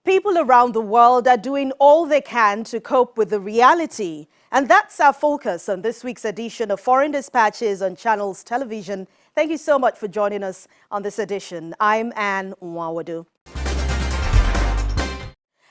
People around the world are doing all they can to cope with the reality. And that's our focus on this week's edition of Foreign Dispatches on Channels Television. Thank you so much for joining us on this edition. I'm Anne Nwawadu.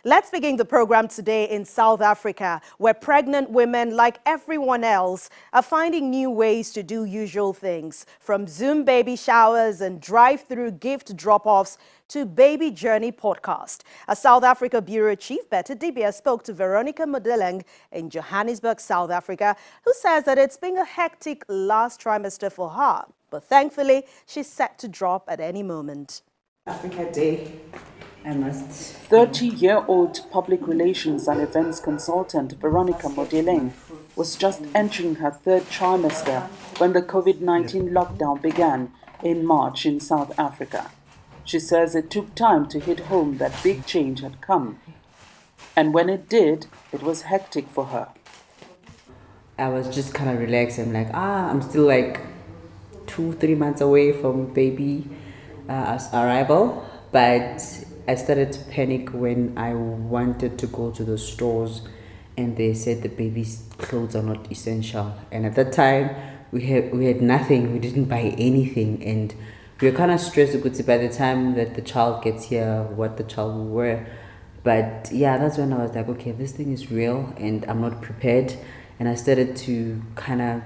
Let's begin the program today in South Africa, where pregnant women, like everyone else, are finding new ways to do usual things, from Zoom baby showers and drive-through gift drop-offs to Baby Journey podcast. A South Africa Bureau Chief, Betty Dibia, spoke to Veronica Modeleng in Johannesburg, South Africa, who says that it's been a hectic last trimester for her, but thankfully, she's set to drop at any moment. Africa Day. 30-year-old public relations and events consultant Veronica Modeleng was just entering her third trimester when the COVID-19 lockdown began in March in South Africa. She says it took time to hit home that big change had come. And when it did, it was hectic for her. I was just kind of relaxed. I'm like, I'm still like 2-3 months away from baby arrival. But I started to panic when I wanted to go to the stores and they said the baby's clothes are not essential. And at that time, we had nothing. We didn't buy anything. And we were kind of stressed because by the time that the child gets here, what the child will wear. But yeah, that's when I was like, okay, this thing is real and I'm not prepared. And I started to kind of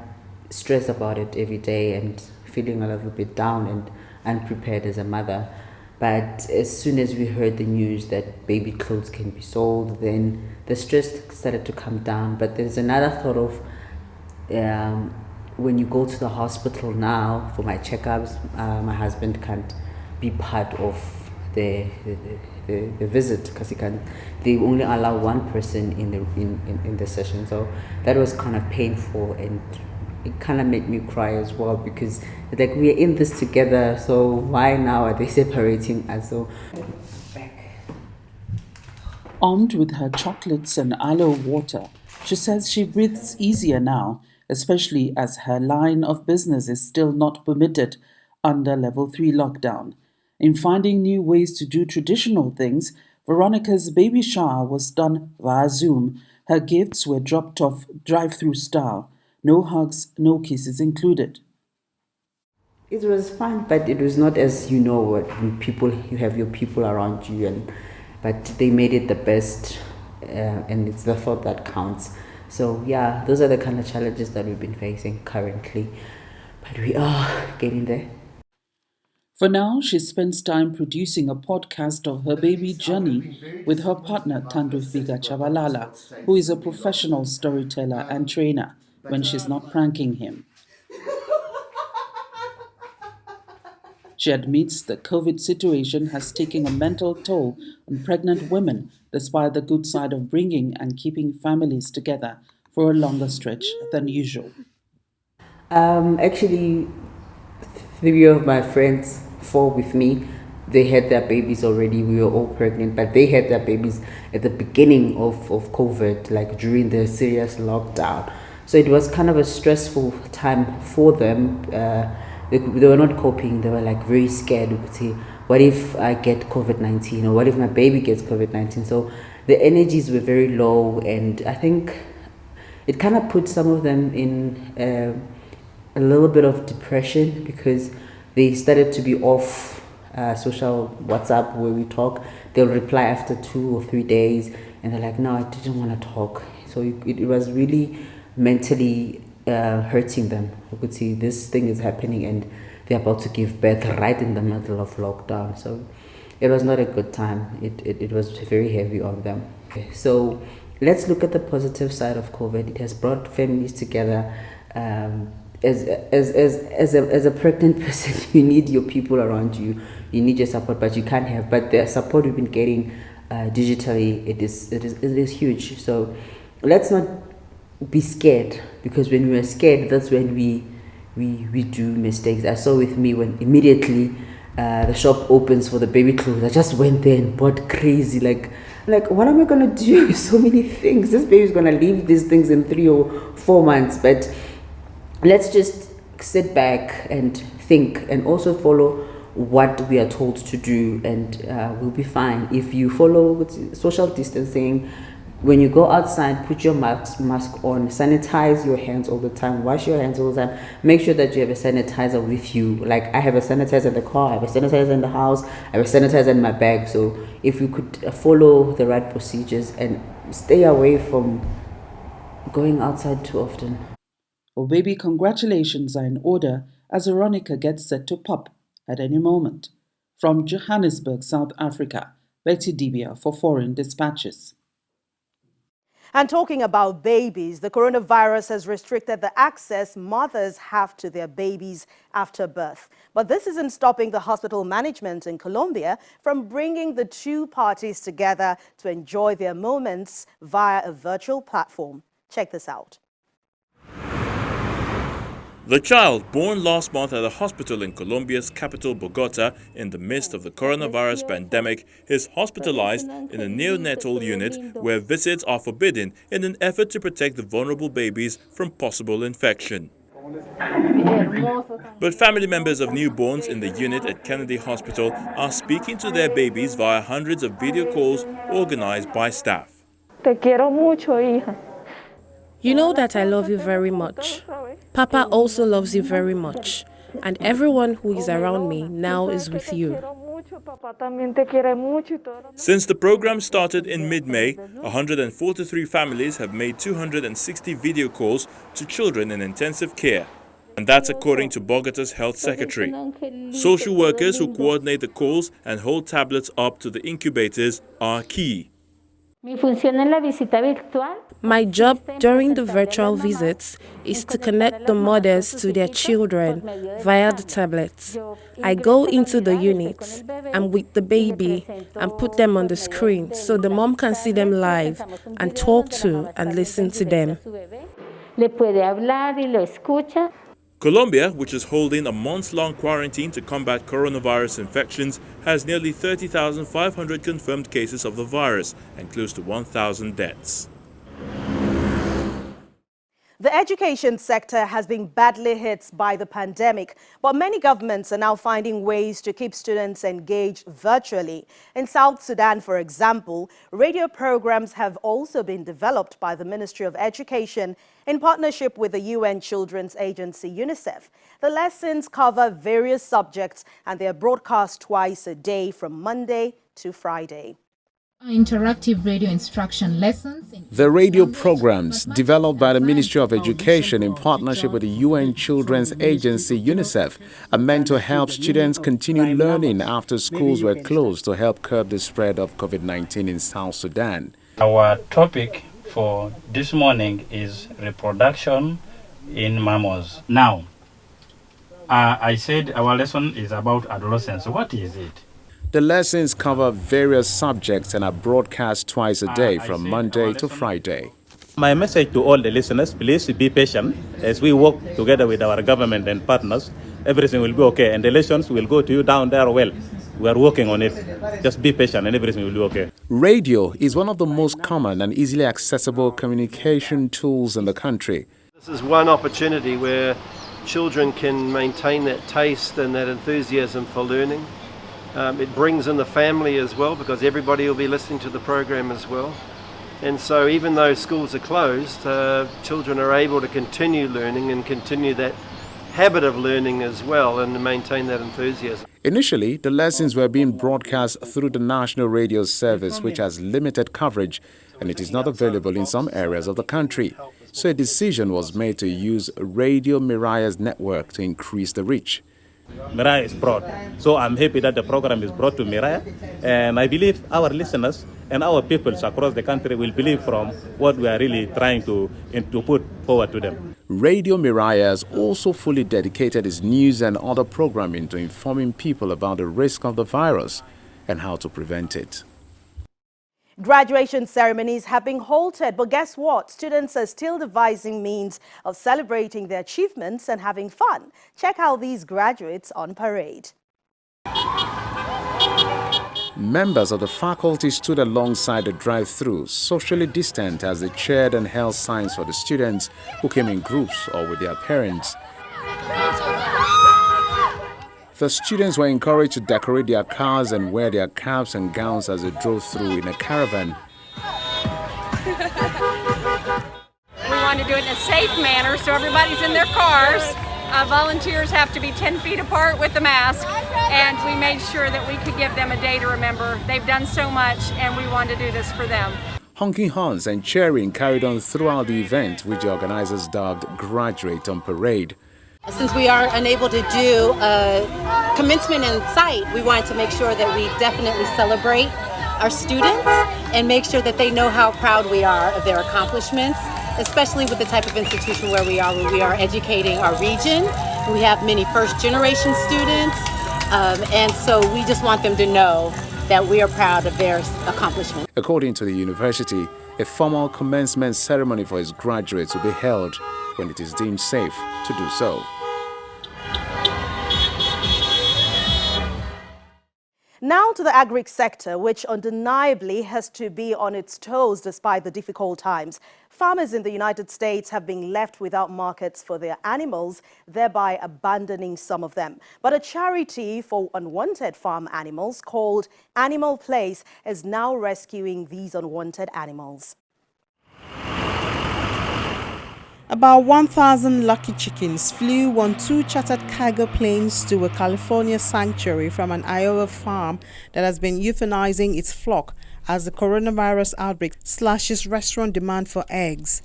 stress about it every day and feeling a little bit down and unprepared as a mother. But as soon as we heard the news that baby clothes can be sold, then the stress started to come down. But there's another thought of when you go to the hospital now for my checkups, my husband can't be part of the visit because they only allow one person in the session. So that was kind of painful, and it kind of made me cry as well because like we're in this together, so why now are they separating us? So Armed with her chocolates and aloe water, she says she breathes easier now, especially as her line of business is still not permitted under level 3 lockdown. In finding new ways to do traditional things, Veronica's baby shower was done via Zoom. Her gifts were dropped off drive-through style. No hugs, no kisses included. it was fun, but it was not as you have your people around you, but they made it the best, and it's the thought that counts. So yeah, those are the kind of challenges that we've been facing currently, but we are getting there. For now, she spends time producing a podcast of her baby journey with her partner Tandufika Chavalala, who is a professional storyteller and trainer, when she's not pranking him. She admits the COVID situation has taken a mental toll on pregnant women, despite the good side of bringing and keeping families together for a longer stretch than usual. Actually, 3 of my friends, 4 with me, they had their babies already. We were all pregnant, but they had their babies at the beginning of COVID, like during the serious lockdown. So it was kind of a stressful time for them. They were not coping. They were like very scared. We could say, what if I get COVID-19, or what if my baby gets COVID-19? So the energies were very low, and I think it kind of put some of them in a little bit of depression because they started to be off social WhatsApp where we talk. They'll reply after 2 or 3 days, and they're like, no, I didn't want to talk. So it was really mentally hurting them. You could see this thing is happening and they're about to give birth right in the middle of lockdown. So it was not a good time. It was very heavy on them. So let's look at the positive side of COVID. It has brought families together. As a pregnant person, you need your people around you. You need your support, but you can't have. But the support we've been getting digitally, it is huge. So let's not be scared, because when we are scared, that's when we do mistakes. I saw with me when immediately the shop opens for the baby clothes. I just went there and bought crazy, like what am I gonna do? So many things. This baby's gonna leave these things in 3 or 4 months. But let's just sit back and think, and also follow what we are told to do, and we'll be fine. If you follow social distancing, when you go outside, put your mask on, sanitize your hands all the time, wash your hands all the time, make sure that you have a sanitizer with you. Like I have a sanitizer in the car, I have a sanitizer in the house, I have a sanitizer in my bag. So if you could follow the right procedures and stay away from going outside too often. Oh baby, congratulations are in order as Veronica gets set to pop at any moment. From Johannesburg, South Africa, Betty Dibia for Foreign Dispatches. And talking about babies, the coronavirus has restricted the access mothers have to their babies after birth. But this isn't stopping the hospital management in Colombia from bringing the two parties together to enjoy their moments via a virtual platform. Check this out. The child, born last month at a hospital in Colombia's capital, Bogota, in the midst of the coronavirus pandemic, is hospitalized in a neonatal unit where visits are forbidden in an effort to protect the vulnerable babies from possible infection. But family members of newborns in the unit at Kennedy Hospital are speaking to their babies via hundreds of video calls organized by staff. Te quiero mucho, hija. You know that I love you very much. Papa also loves you very much. And everyone who is around me now is with you. Since the program started in mid-May, 143 families have made 260 video calls to children in intensive care. And that's according to Bogota's health secretary. Social workers who coordinate the calls and hold tablets up to the incubators are key. My job during the virtual visits is to connect the mothers to their children via the tablets. I go into the units, I'm with the baby, and put them on the screen so the mom can see them live and talk to and listen to them. Colombia, which is holding a months-long quarantine to combat coronavirus infections, has nearly 30,500 confirmed cases of the virus and close to 1,000 deaths. The education sector has been badly hit by the pandemic, but many governments are now finding ways to keep students engaged virtually. In South Sudan, for example, radio programs have also been developed by the Ministry of Education in partnership with the UN Children's Agency, UNICEF. The lessons cover various subjects and they are broadcast twice a day from Monday to Friday. Interactive radio instruction lessons. The radio programs developed by the Ministry of Education in partnership with the UN Children's Agency, UNICEF, are meant to help students continue learning after schools were closed to help curb the spread of COVID-19 in South Sudan. Our topic for this morning is reproduction in mammals. Now, I said our lesson is about adolescence. What is it? The lessons cover various subjects and are broadcast twice a day from Monday to Friday. My message to all the listeners, please be patient as we work together with our government and partners. Everything will be okay and the lessons will go to you down there well. We are working on it. Just be patient and everything will be okay. Radio is one of the most common and easily accessible communication tools in the country. This is one opportunity where children can maintain that taste and that enthusiasm for learning. It brings in the family as well because everybody will be listening to the program as well. And so even though schools are closed, children are able to continue learning and continue that habit of learning as well and maintain that enthusiasm. Initially, the lessons were being broadcast through the National Radio Service, which has limited coverage and it is not available in some areas of the country. So a decision was made to use Radio Miraya's network to increase the reach. Miraya is broad, so I'm happy that the program is brought to Miraya, and I believe our listeners and our peoples across the country will believe from what we are really trying to put forward to them. Radio Miraya has also fully dedicated its news and other programming to informing people about the risk of the virus and how to prevent it. Graduation ceremonies have been halted, but guess what? Students are still devising means of celebrating their achievements and having fun. Check out these graduates on parade. Members of the faculty stood alongside the drive-thru, socially distant as they cheered and held signs for the students who came in groups or with their parents. The students were encouraged to decorate their cars and wear their caps and gowns as they drove through in a caravan. We want to do it in a safe manner so everybody's in their cars. Volunteers have to be 10 feet apart with the mask, and we made sure that we could give them a day to remember. They've done so much, and we want to do this for them. Honking horns and cheering carried on throughout the event, which the organizers dubbed Graduate on Parade. Since we are unable to do a commencement in sight, we wanted to make sure that we definitely celebrate our students and make sure that they know how proud we are of their accomplishments, especially with the type of institution where we are educating our region. We have many first-generation students, and so we just want them to know that we are proud of their accomplishments. According to the university, a formal commencement ceremony for its graduates will be held when it is deemed safe to do so. Now to the agri sector, which undeniably has to be on its toes despite the difficult times. Farmers in the United States have been left without markets for their animals, thereby abandoning some of them. But a charity for unwanted farm animals called Animal Place is now rescuing these unwanted animals. About 1,000 lucky chickens flew on 2 chartered cargo planes to a California sanctuary from an Iowa farm that has been euthanizing its flock as the coronavirus outbreak slashes restaurant demand for eggs.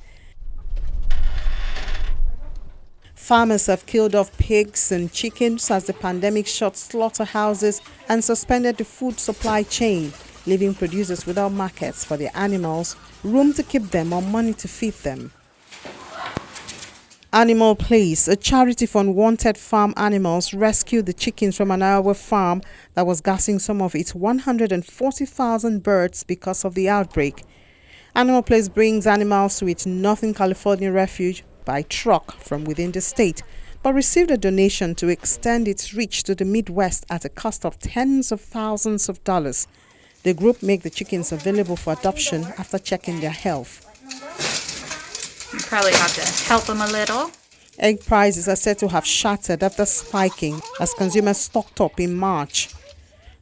Farmers have killed off pigs and chickens as the pandemic shut slaughterhouses and suspended the food supply chain, leaving producers without markets for their animals, room to keep them, or money to feed them. Animal Place, a charity for unwanted farm animals, rescued the chickens from an Iowa farm that was gassing some of its 140,000 birds because of the outbreak. Animal Place brings animals to its Northern California refuge by truck from within the state, but received a donation to extend its reach to the Midwest at a cost of tens of thousands of dollars. The group make the chickens available for adoption after checking their health. You probably have to help them a little. Egg prices are said to have shattered after spiking as consumers stocked up in March.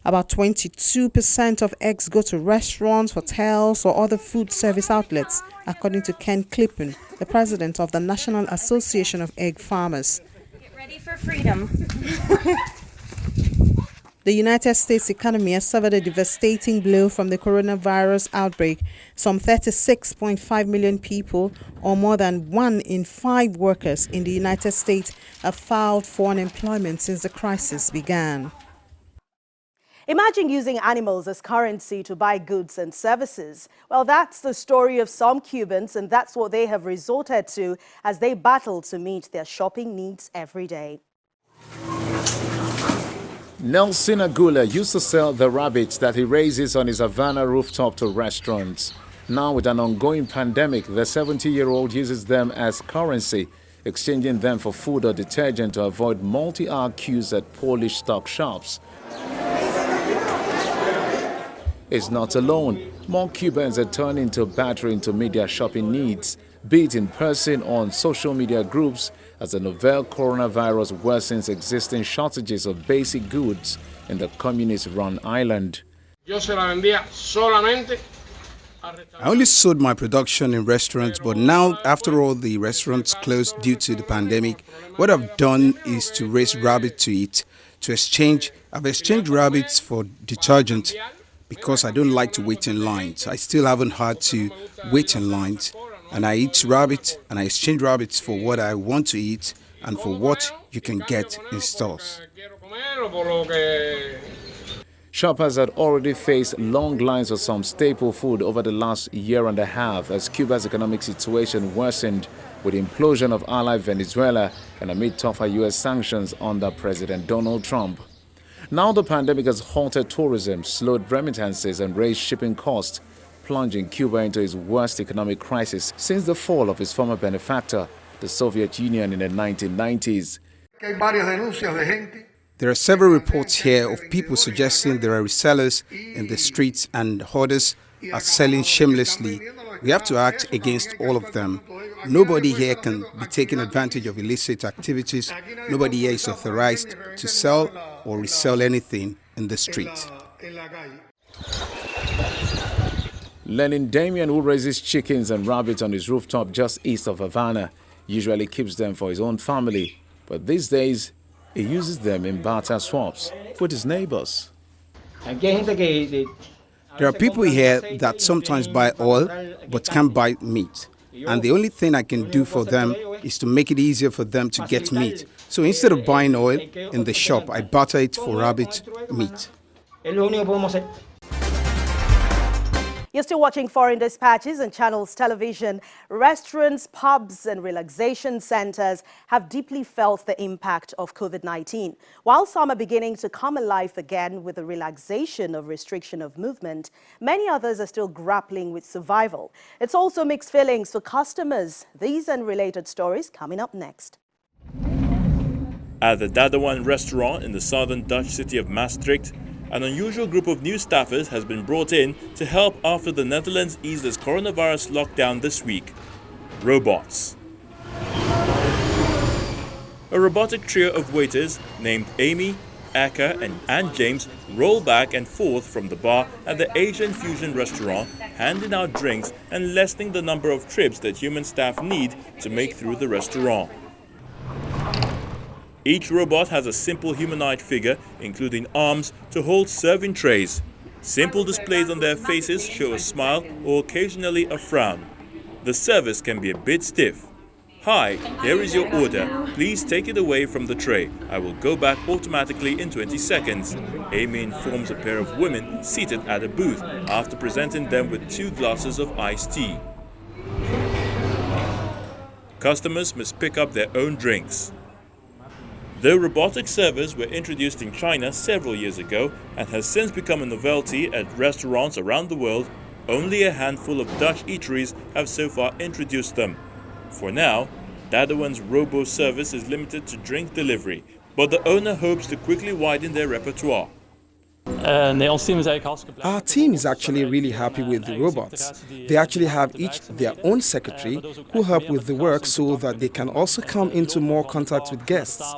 About 22% of eggs go to restaurants, hotels, or other food service outlets, according to Ken Clippen, the president of the National Association of Egg Farmers. Get ready for freedom. The United States economy has suffered a devastating blow from the coronavirus outbreak. Some 36.5 million people, or more than 1 in 5 workers in the United States, have filed for unemployment since the crisis began. Imagine using animals as currency to buy goods and services. Well, that's the story of some Cubans, and that's what they have resorted to as they battle to meet their shopping needs every day. Nelson Agula used to sell the rabbits that he raises on his Havana rooftop to restaurants. Now, with an ongoing pandemic, the 70-year-old uses them as currency, exchanging them for food or detergent to avoid multi-hour queues at Polish stock shops. It's not alone. More Cubans are turning to Bartering to meet their shopping needs, be it in person or on social media groups, as the novel coronavirus worsens existing shortages of basic goods in the communist-run island. I only sold my production in restaurants, but now, after all the restaurants closed due to the pandemic, what I've done is to raise rabbit to eat, to exchange. I've exchanged rabbits for detergent because I don't like to wait in lines. I still haven't had to wait in lines. And I eat rabbit and I exchange rabbits for what I want to eat and for what you can get in stores. Shoppers had already faced long lines for some staple food over the last year and a half as Cuba's economic situation worsened with the implosion of ally Venezuela and amid tougher U.S. sanctions under President Donald Trump. Now the pandemic has halted tourism, slowed remittances and raised shipping costs, plunging Cuba into its worst economic crisis since the fall of its former benefactor, the Soviet Union, in the 1990s. There are several reports here of people suggesting there are resellers in the streets and hoarders are selling shamelessly. We have to act against all of them. Nobody here can be taking advantage of illicit activities. Nobody here is authorized to sell or resell anything in the street. Lenin Damien, who raises chickens and rabbits on his rooftop just east of Havana, usually keeps them for his own family, but these days he uses them in barter swaps with his neighbors. There are people here that sometimes buy oil but can't buy meat. And the only thing I can do for them is to make it easier for them to get meat. So instead of buying oil in the shop, I barter it for rabbit meat. You're still watching Foreign Dispatches on Channels Television. Restaurants, pubs and relaxation centers have deeply felt the impact of COVID-19. While some are beginning to come alive again with the relaxation of restriction of movement, many others are still grappling with survival. It's also mixed feelings for customers. These and related stories coming up next. At the Dadawan restaurant in the southern Dutch city of Maastricht, an unusual group of new staffers has been brought in to help after the Netherlands eased its coronavirus lockdown this week. Robots. A robotic trio of waiters named Amy, Aka and James roll back and forth from the bar at the Asian fusion restaurant, handing out drinks and lessening the number of trips that human staff need to make through the restaurant. Each robot has a simple humanoid figure, including arms, to hold serving trays. Simple displays on their faces show a smile or occasionally a frown. The service can be a bit stiff. "Hi, here is your order. Please take it away from the tray. I will go back automatically in 20 seconds. Amy informs a pair of women seated at a booth after presenting them with 2 glasses of iced tea. Customers must pick up their own drinks. Though robotic servers were introduced in China several years ago and has since become a novelty at restaurants around the world, only a handful of Dutch eateries have so far introduced them. For now, Dadawan's robo service is limited to drink delivery, but the owner hopes to quickly widen their repertoire. Our team is actually really happy with the robots. They actually have each their own secretary who help with the work so that they can also come into more contact with guests.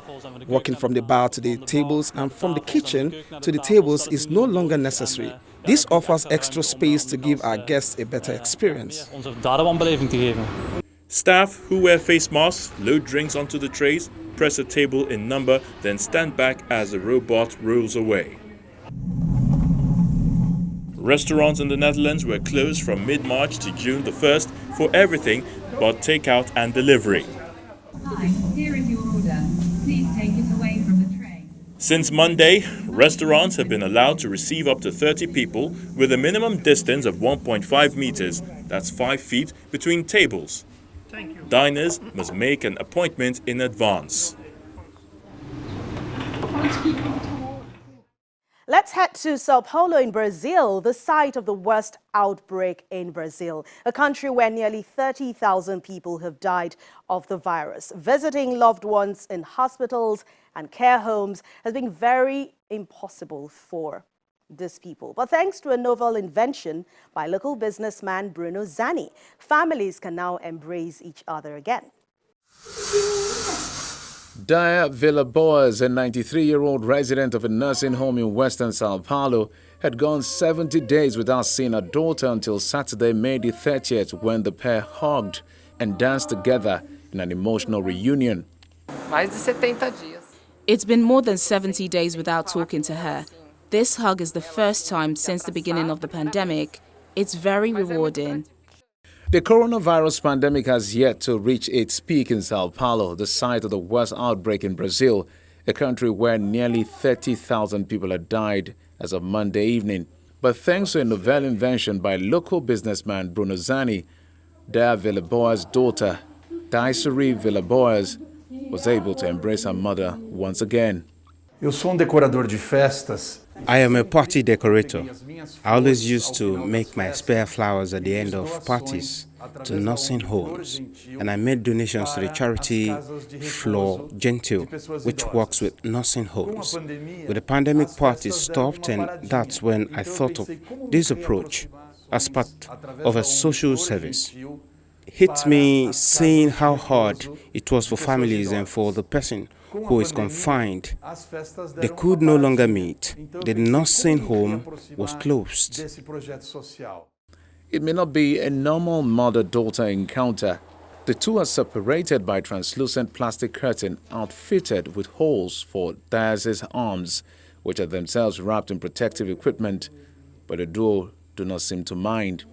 Walking from the bar to the tables and from the kitchen to the tables is no longer necessary. This offers extra space to give our guests a better experience. Staff who wear face masks load drinks onto the trays, press a table in number, then stand back as the robot rolls away. Restaurants in the Netherlands were closed from mid-March to June the 1st for everything but takeout and delivery. Hi, here is your order. Please take it away from the tray. Since Monday, restaurants have been allowed to receive up to 30 people with a minimum distance of 1.5 meters, that's 5 feet, between tables. Diners must make an appointment in advance. Let's head to Sao Paulo in Brazil, the site of the worst outbreak in Brazil, a country where nearly 30,000 people have died of the virus. Visiting loved ones in hospitals and care homes has been very impossible for these people. But thanks to a novel invention by local businessman Bruno Zani, families can now embrace each other again. Dia Villaboas, a 93-year-old resident of a nursing home in western Sao Paulo, had gone 70 days without seeing her daughter until Saturday, May the 30th, when the pair hugged and danced together in an emotional reunion. It's been more than 70 days without talking to her. This hug is the first time since the beginning of the pandemic. It's very rewarding. The coronavirus pandemic has yet to reach its peak in Sao Paulo, the site of the worst outbreak in Brazil, a country where nearly 30,000 people had died as of Monday evening. But thanks to a novel invention by local businessman Bruno Zani, Dia Villaboas' daughter, Daisuri Villaboas, was able to embrace her mother once again. I am a party decorator. I always used to make my spare flowers at the end of parties to nursing homes, and I made donations to the charity Flor Gentil, which works with nursing homes. With the pandemic, parties stopped, and that's when I thought of this approach as part of a social service. It hit me seeing how hard it was for families and for the person who is confined. They could no longer meet. The nursing home was closed. It may not be a normal mother-daughter encounter. The two are separated by translucent plastic curtain outfitted with holes for dialysis arms, which are themselves wrapped in protective equipment, but the duo do not seem to mind.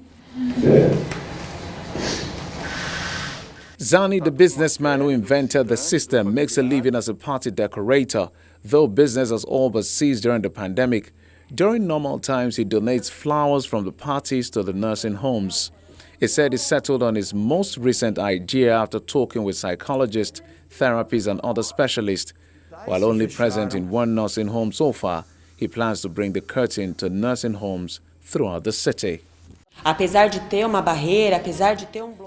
Zani, the businessman who invented the system, makes a living as a party decorator, though business has all but ceased during the pandemic. During normal times, he donates flowers from the parties to the nursing homes. He said he settled on his most recent idea after talking with psychologists, therapists and other specialists. While only present in one nursing home so far, he plans to bring the curtain to nursing homes throughout the city.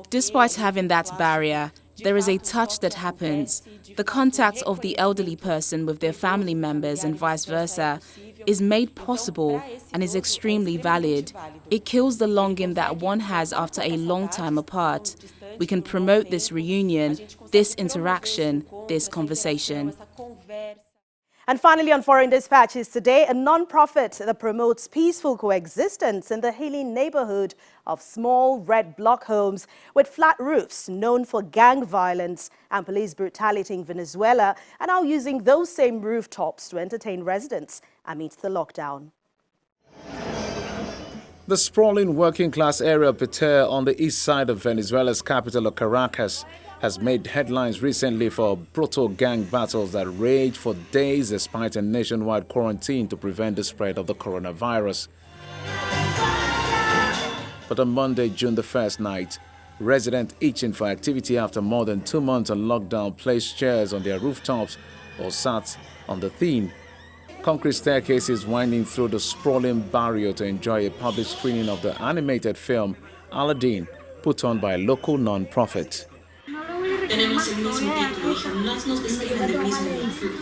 Despite having that barrier, there is a touch that happens. The contact of the elderly person with their family members and vice versa is made possible and is extremely valid. It kills the longing that one has after a long time apart. We can promote this reunion, this interaction, this conversation. And finally, on Foreign Dispatches today, a non-profit that promotes peaceful coexistence in the Healing neighborhood of small red block homes with flat roofs known for gang violence and police brutality in Venezuela are now using those same rooftops to entertain residents amidst the lockdown. The sprawling working-class area of Pater on the east side of Venezuela's capital of Caracas has made headlines recently for brutal gang battles that raged for days despite a nationwide quarantine to prevent the spread of the coronavirus. But on Monday, June the 1st night, residents itching for activity after more than 2 months on lockdown placed chairs on their rooftops or sat on the theme. Concrete staircases winding through the sprawling barrio to enjoy a public screening of the animated film Aladdin, put on by a local non-profit. Tenemos el mismo título, jamás nos despegan del mismo título.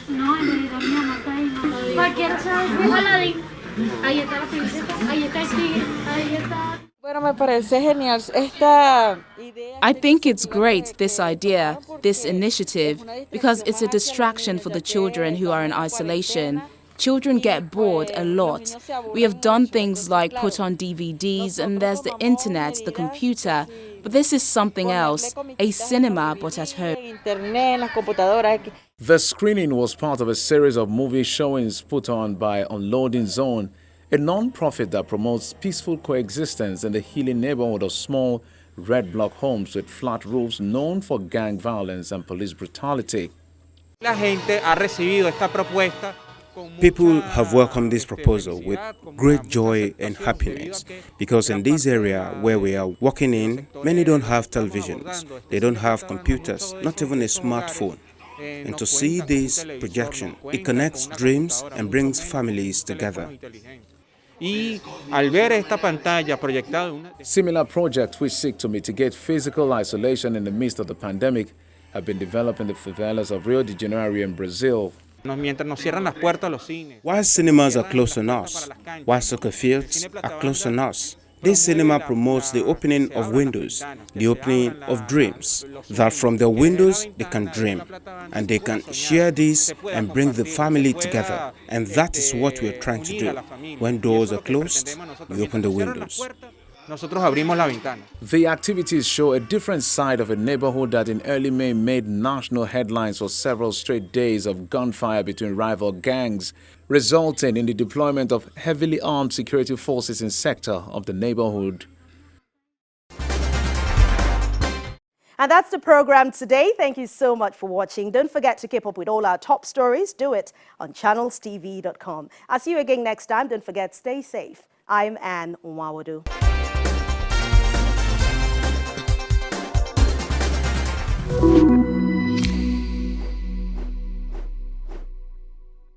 No, en realidad mi mamá está ahí. Cualquiera sabe que es Aladdin. Ahí está la princesa, ahí está el tigre, ahí está. Bueno, me parece genial esta idea. I think it's great, this idea, this initiative, because it's a distraction for the children who are in isolation. Children get bored a lot. We have done things like put on DVDs and there's the internet, the computer, but this is something else, a cinema but at home. The screening was part of a series of movie showings put on by Unloading Zone, a non-profit that promotes peaceful coexistence in the Healing neighborhood of small red block homes with flat roofs known for gang violence and police brutality. La gente ha recibido esta propuesta. People have welcomed this proposal with great joy and happiness because in this area where we are walking in, many don't have televisions, they don't have computers, not even a smartphone. And to see this projection, it connects dreams and brings families together. Similar projects which seek to mitigate physical isolation in the midst of the pandemic have been developed in the favelas of Rio de Janeiro in Brazil. While cinemas are close on us, while soccer fields are close on us, this cinema promotes the opening of windows, the opening of dreams, that from the windows they can dream, and they can share this and bring the family together. And that is what we are trying to do. When doors are closed, we open the windows. The activities show a different side of a neighborhood that in early May made national headlines for several straight days of gunfire between rival gangs, resulting in the deployment of heavily armed security forces in sector of the neighborhood. And that's the program today. Thank you so much for watching. Don't forget to keep up with all our top stories. Do it on channelstv.com. I'll see you again next time. Don't forget, stay safe. I'm Anne Nwawadu.